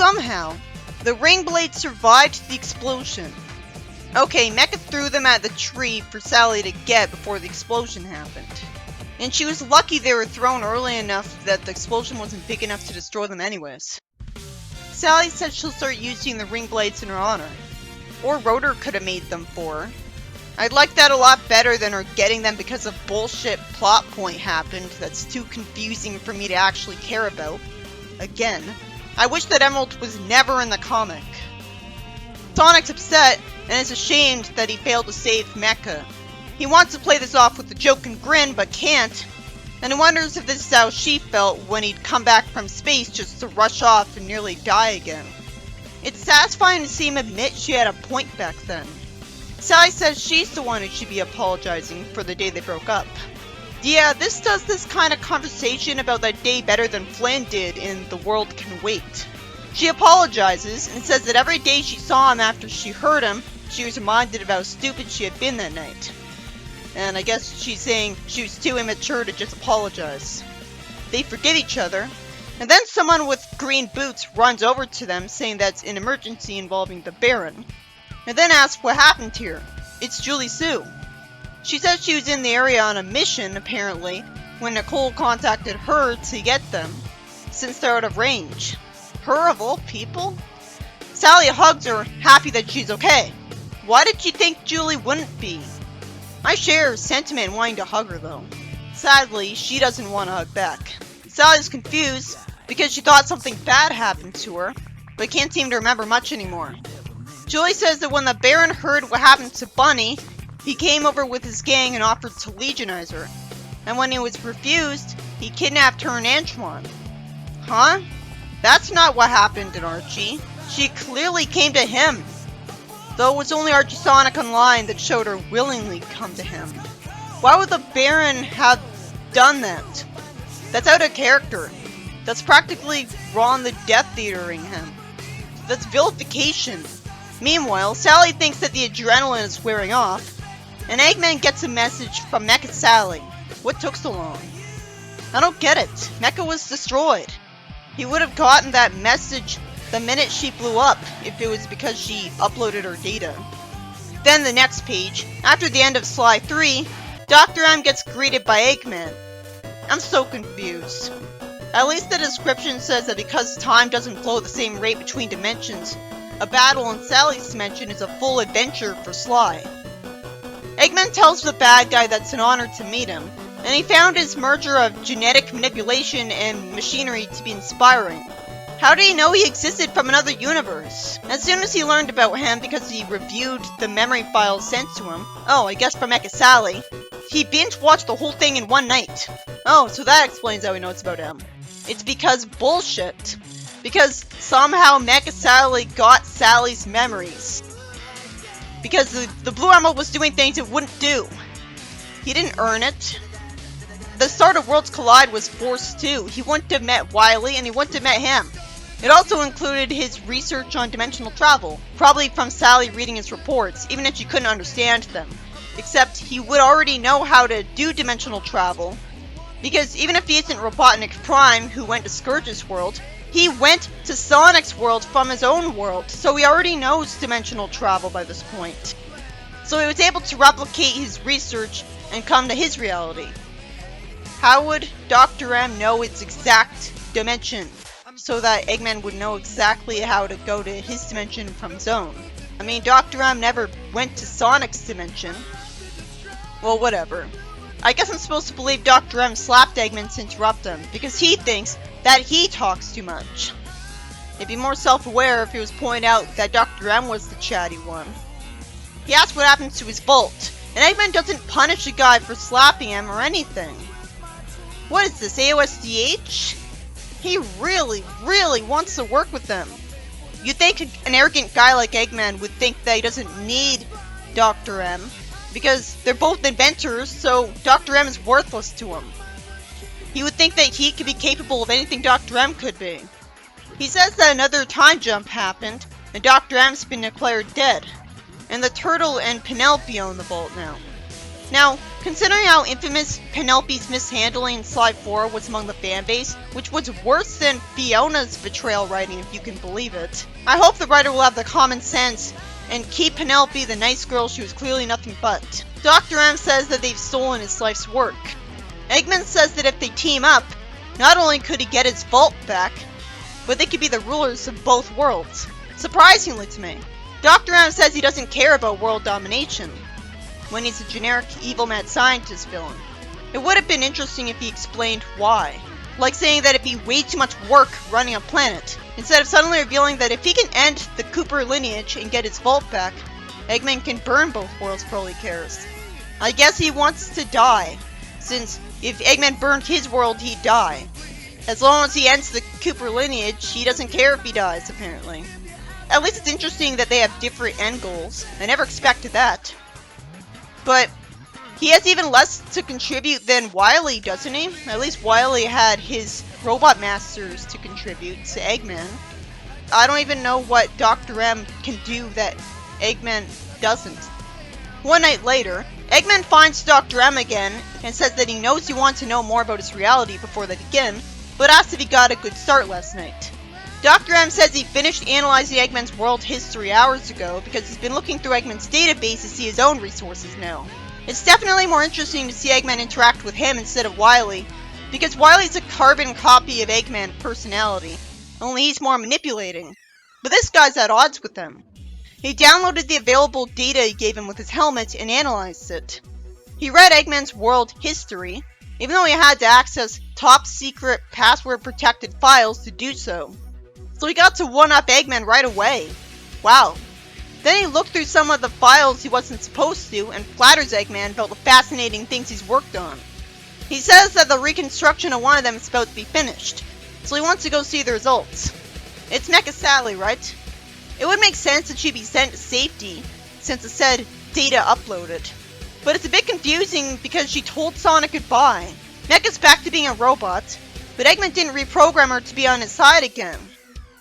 Somehow, the ring blades survived the explosion. Okay, Mecha threw them at the tree for Sally to get before the explosion happened. And she was lucky they were thrown early enough that the explosion wasn't big enough to destroy them anyways. Sally said she'll start using the ring blades in her honor. Or Rotor could have made them for her. I'd like that a lot better than her getting them because a bullshit plot point happened that's too confusing for me to actually care about. Again, I wish that Emerald was never in the comic. Sonic's upset and is ashamed that he failed to save Mecha. He wants to play this off with a joke and grin, but can't, and he wonders if this is how she felt when he'd come back from space just to rush off and nearly die again. It's satisfying to see him admit she had a point back then. Sally says she's the one who should be apologizing for the day they broke up. Yeah, this does this kind of conversation about that day better than Flynn did in The World Can Wait. She apologizes and says that every day she saw him after she heard him, she was reminded of how stupid she had been that night. And I guess she's saying she was too immature to just apologize. They forgive each other, and then someone with green boots runs over to them saying that's an emergency involving the Baron, and then asks what happened here. It's Julie Sue. She says she was in the area on a mission, apparently, when Nicole contacted her to get them, since they're out of range. Her of all people? Sally hugs her, happy that she's okay. Why did she think Julie wouldn't be? I share her sentiment wanting to hug her though. Sadly, she doesn't want to hug back. Sally's confused because she thought something bad happened to her, but can't seem to remember much anymore. Julie says that when the Baron heard what happened to Bunny, he came over with his gang and offered to legionize her. And when he was refused, he kidnapped her and Antoine. Huh? That's not what happened in Archie. She clearly came to him. Though it was only Archie Sonic Online that showed her willingly come to him. Why would the Baron have done that? That's out of character. That's practically Ron the Death Eatering him. That's vilification. Meanwhile, Sally thinks that the adrenaline is wearing off, and Eggman gets a message from Mecha Sally. What took so long? I don't get it. Mecha was destroyed. He would have gotten that message the minute she blew up if it was because she uploaded her data. Then the next page, after the end of Slide 3, Dr. M gets greeted by Eggman. I'm so confused. At least the description says that because time doesn't flow the same rate between dimensions, a battle in Sally's dimension is a full adventure for Sly. Eggman tells the bad guy that's an honor to meet him, and he found his merger of genetic manipulation and machinery to be inspiring. How did he know he existed from another universe? As soon as he learned about him because he reviewed the memory files sent to him, oh, I guess from Mecha Sally, he binge-watched the whole thing in one night. Oh, so that explains how he knows about him. It's because bullshit. Because somehow Mecha Sally got Sally's memories. Because the Blue Emerald was doing things it wouldn't do. He didn't earn it. The start of Worlds Collide was forced too. He wouldn't have met Wily and he wouldn't have met him. It also included his research on dimensional travel, probably from Sally reading his reports, even if she couldn't understand them. Except he would already know how to do dimensional travel, because even if he isn't Robotnik Prime, who went to Scourge's world, he went to Sonic's world from his own world, so he already knows dimensional travel by this point. So he was able to replicate his research and come to his reality. How would Dr. M know its exact dimension, so that Eggman would know exactly how to go to his dimension from his own? I mean, Dr. M never went to Sonic's dimension. Well, whatever. I guess I'm supposed to believe Dr. M slapped Eggman to interrupt him, because he thinks that he talks too much. He'd be more self-aware if he was pointing out that Dr. M was the chatty one. He asks what happens to his Bolt, and Eggman doesn't punish the guy for slapping him or anything. What is this, AOSDH? He really, really wants to work with them. You'd think an arrogant guy like Eggman would think that he doesn't need Dr. M, because they're both inventors, so Dr. M is worthless to him. He would think that he could be capable of anything Dr. M could be. He says that another time jump happened, and Dr. M's been declared dead, and the Turtle and Penelope own the vault now. Now, Considering how infamous Penelope's mishandling in Slide 4 was among the fanbase, which was worse than Fiona's betrayal writing if you can believe it, I hope the writer will have the common sense and keep Penelope the nice girl she was clearly nothing but. Dr. M says that they've stolen his life's work. Eggman says that if they team up, not only could he get his vault back, but they could be the rulers of both worlds. Surprisingly to me. Dr. M says he doesn't care about world domination, when he's a generic evil mad scientist villain. It would have been interesting if he explained why. Like saying that it'd be way too much work running a planet, instead of suddenly revealing that if he can end the Cooper lineage and get his vault back, Eggman can burn both worlds for all he cares. I guess he wants to die, since if Eggman burned his world, he'd die. As long as he ends the Cooper lineage, he doesn't care if he dies, apparently. At least it's interesting that they have different end goals. I never expected that. But he has even less to contribute than Wily, doesn't he? At least Wily had his robot masters to contribute to Eggman. I don't even know what Dr. M can do that Eggman doesn't. One night later, Eggman finds Dr. M again and says that he knows he wants to know more about his reality before they begin, but asks if he got a good start last night. Dr. M says he finished analyzing Eggman's world history hours ago because he's been looking through Eggman's database to see his own resources now. It's definitely more interesting to see Eggman interact with him instead of Wily, because Wily's a carbon copy of Eggman's personality, only he's more manipulating. But this guy's at odds with them. He downloaded the available data he gave him with his helmet and analyzed it. He read Eggman's world history, even though he had to access top secret password protected files to do so. So he got to one-up Eggman right away. Wow. Then he looked through some of the files he wasn't supposed to and flatters Eggman about the fascinating things he's worked on. He says that the reconstruction of one of them is about to be finished, so he wants to go see the results. It's Mecha Sally, right? It would make sense that she'd be sent to safety, since it said data uploaded. But it's a bit confusing because she told Sonic goodbye. Mecha's back to being a robot, but Eggman didn't reprogram her to be on his side again.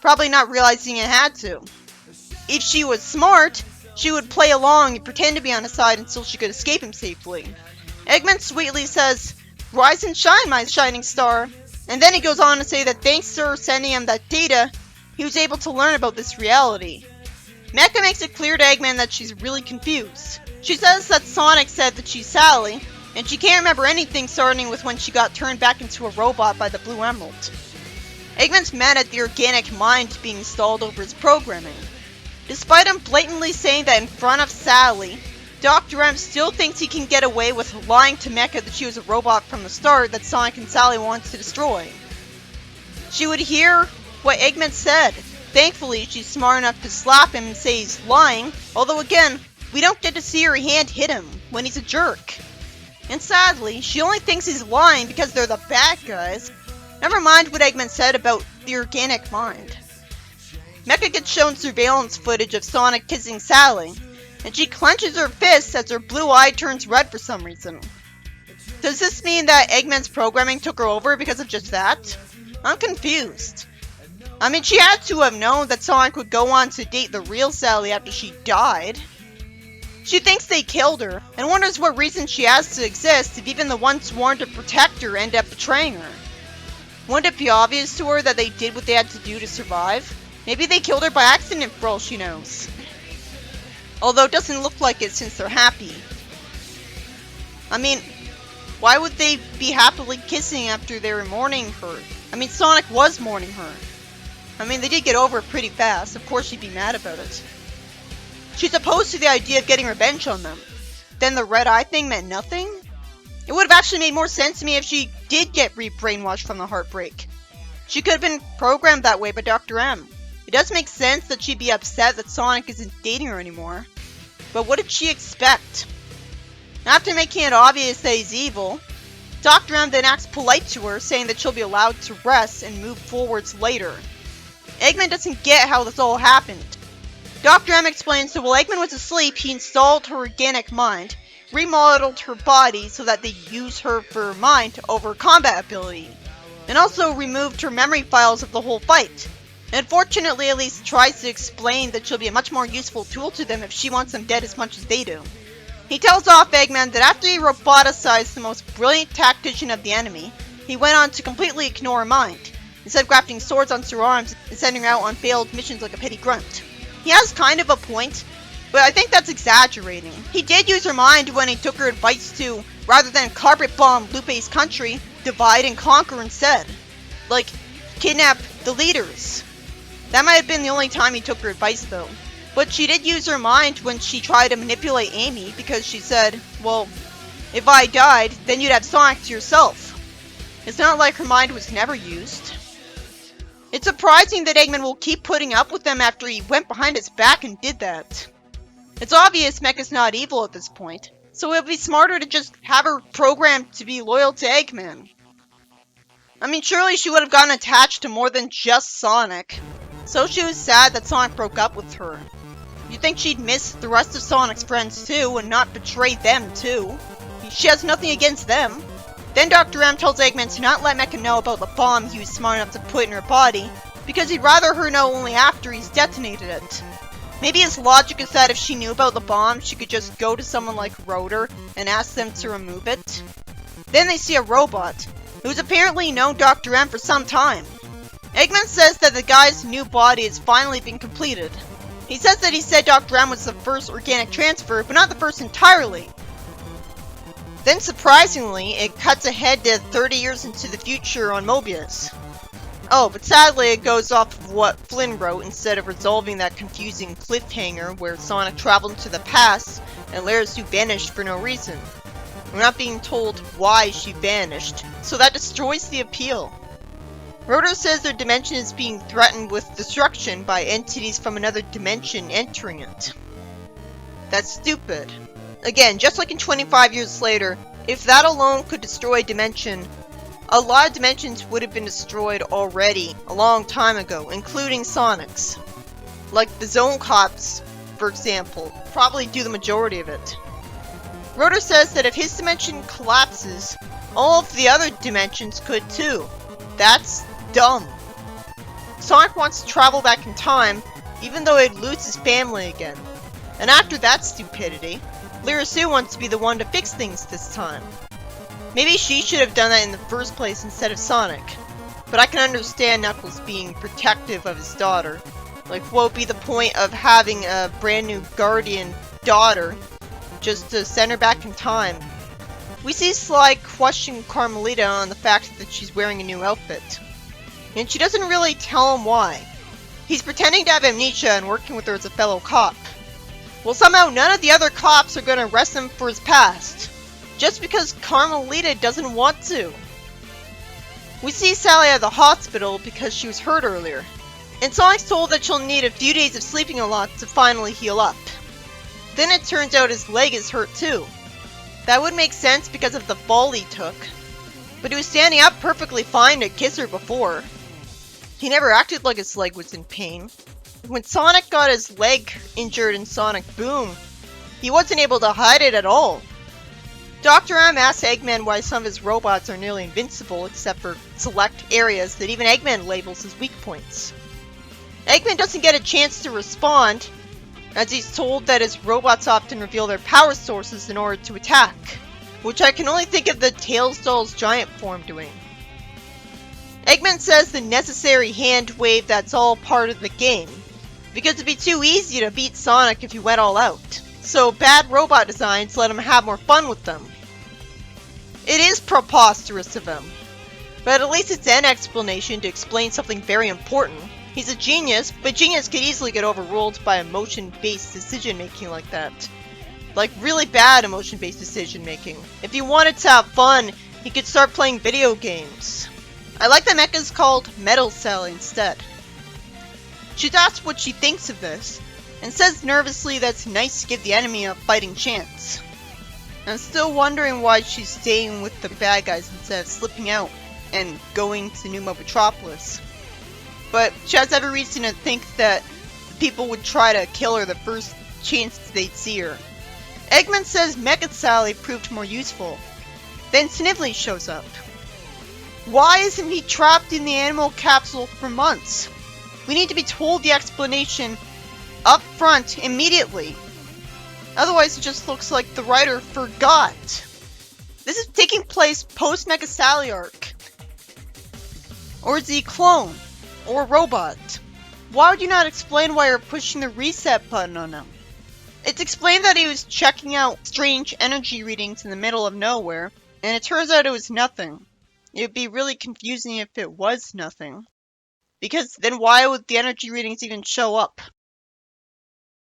Probably not realizing it had to. If she was smart, she would play along and pretend to be on his side until she could escape him safely. Eggman sweetly says, "Rise and shine, my shining star." And then he goes on to say that thanks to her sending him that data, he was able to learn about this reality. Mecha makes it clear to Eggman that she's really confused. She says that Sonic said that she's Sally, and she can't remember anything starting with when she got turned back into a robot by the Blue Emerald. Eggman's mad at the organic mind being installed over his programming. Despite him blatantly saying that in front of Sally, Dr. M still thinks he can get away with lying to Mecha that she was a robot from the start that Sonic and Sally wants to destroy. She would hear what Eggman said. Thankfully, she's smart enough to slap him and say he's lying, although again, we don't get to see her hand hit him when he's a jerk. And sadly, she only thinks he's lying because they're the bad guys. Never mind what Eggman said about the organic mind. Mecha gets shown surveillance footage of Sonic kissing Sally, and she clenches her fists as her blue eye turns red for some reason. Does this mean that Eggman's programming took her over because of just that? I'm confused. I mean, she had to have known that Sonic would go on to date the real Sally after she died. She thinks they killed her, and wonders what reason she has to exist if even the ones sworn to protect her end up betraying her. Wouldn't it be obvious to her that they did what they had to do to survive? Maybe they killed her by accident for all she knows. Although it doesn't look like it since they're happy. I mean, why would they be happily kissing after they were mourning her? I mean, Sonic was mourning her. I mean, they did get over it pretty fast. Of course she'd be mad about it. She's opposed to the idea of getting revenge on them. Then the red eye thing meant nothing? It would have actually made more sense to me if she did get re-brainwashed from the heartbreak. She could have been programmed that way by Dr. M. It does make sense that she'd be upset that Sonic isn't dating her anymore. But what did she expect? After making it obvious that he's evil, Dr. M then acts polite to her, saying that she'll be allowed to rest and move forwards later. Eggman doesn't get how this all happened. Dr. M explains that while Eggman was asleep, he installed her organic mind, remodeled her body so that they use her for mind over combat ability, and also removed her memory files of the whole fight. Unfortunately, at least tries to explain that she'll be a much more useful tool to them if she wants them dead as much as they do. He tells off Eggman that after he roboticized the most brilliant tactician of the enemy, he went on to completely ignore her mind, instead of grafting swords onto her arms and sending her out on failed missions like a petty grunt. He has kind of a point, but I think that's exaggerating. He did use her mind when he took her advice to, rather than carpet bomb Lupe's country, divide and conquer instead. Like, kidnap the leaders. That might have been the only time he took her advice though. But she did use her mind when she tried to manipulate Amy because she said, well, if I died, then you'd have Sonic to yourself. It's not like her mind was never used. It's surprising that Eggman will keep putting up with them after he went behind his back and did that. It's obvious Mecha's not evil at this point, so it would be smarter to just have her programmed to be loyal to Eggman. I mean, surely she would have gotten attached to more than just Sonic. So she was sad that Sonic broke up with her. You'd think she'd miss the rest of Sonic's friends too, and not betray them too. She has nothing against them. Then Dr. M tells Eggman to not let Mecha know about the bomb he was smart enough to put in her body, because he'd rather her know only after he's detonated it. Maybe his logic is that if she knew about the bomb, she could just go to someone like Rotor and ask them to remove it. Then they see a robot, who's apparently known Dr. M for some time. Eggman says that the guy's new body has finally been completed. He says that he said Dr. M was the first organic transfer, but not the first entirely. Then surprisingly, it cuts ahead to 30 years into the future on Mobius. Oh, but sadly it goes off of what Flynn wrote instead of resolving that confusing cliffhanger where Sonic traveled into the past and Lara Sue vanished for no reason. We're not being told why she vanished, so that destroys the appeal. Rotor says their dimension is being threatened with destruction by entities from another dimension entering it. That's stupid. Again, just like in 25 years later, if that alone could destroy a dimension, a lot of dimensions would have been destroyed already a long time ago, including Sonic's. Like the Zone Cops, for example, probably do the majority of it. Rotor says that if his dimension collapses, all of the other dimensions could too. That's dumb. Sonic wants to travel back in time, even though he'd lose his family again. And after that stupidity, Lara Sue wants to be the one to fix things this time. Maybe she should have done that in the first place instead of Sonic. But I can understand Knuckles being protective of his daughter. Like, what would be the point of having a brand new guardian daughter just to send her back in time? We see Sly question Carmelita on the fact that she's wearing a new outfit. And she doesn't really tell him why. He's pretending to have amnesia and working with her as a fellow cop. Well, somehow none of the other cops are gonna arrest him for his past. Just because Carmelita doesn't want to. We see Sally at the hospital because she was hurt earlier. And Sonic's told that she'll need a few days of sleeping a lot to finally heal up. Then it turns out his leg is hurt too. That would make sense because of the fall he took. But he was standing up perfectly fine to kiss her before. He never acted like his leg was in pain. When Sonic got his leg injured in Sonic Boom, he wasn't able to hide it at all. Dr. M asks Eggman why some of his robots are nearly invincible except for select areas that even Eggman labels as weak points. Eggman doesn't get a chance to respond, as he's told that his robots often reveal their power sources in order to attack, which I can only think of the Tails doll's giant form doing. Eggman says the necessary hand wave that's all part of the game, because it'd be too easy to beat Sonic if he went all out, so bad robot designs let him have more fun with them. It is preposterous of him, but at least it's an explanation to explain something very important. He's a genius, but genius could easily get overruled by emotion-based decision-making like that. Like really bad emotion-based decision-making. If he wanted to have fun, he could start playing video games. I like that Mecha's called Metal Cell instead. She's asked what she thinks of this, and says nervously that it's nice to give the enemy a fighting chance. I'm still wondering why she's staying with the bad guys instead of slipping out and going to New Metropolis. But she has every reason to think that people would try to kill her the first chance they'd see her. Eggman says Mecha Sally proved more useful. Then Snively shows up. Why isn't he trapped in the animal capsule for months? We need to be told the explanation up front immediately. Otherwise, it just looks like the writer forgot. This is taking place post-Mecha Sally arc. Or is he a clone? Or a robot? Why would you not explain why you're pushing the reset button on him? It's explained that he was checking out strange energy readings in the middle of nowhere, and it turns out it was nothing. It would be really confusing if it was nothing. Because then why would the energy readings even show up?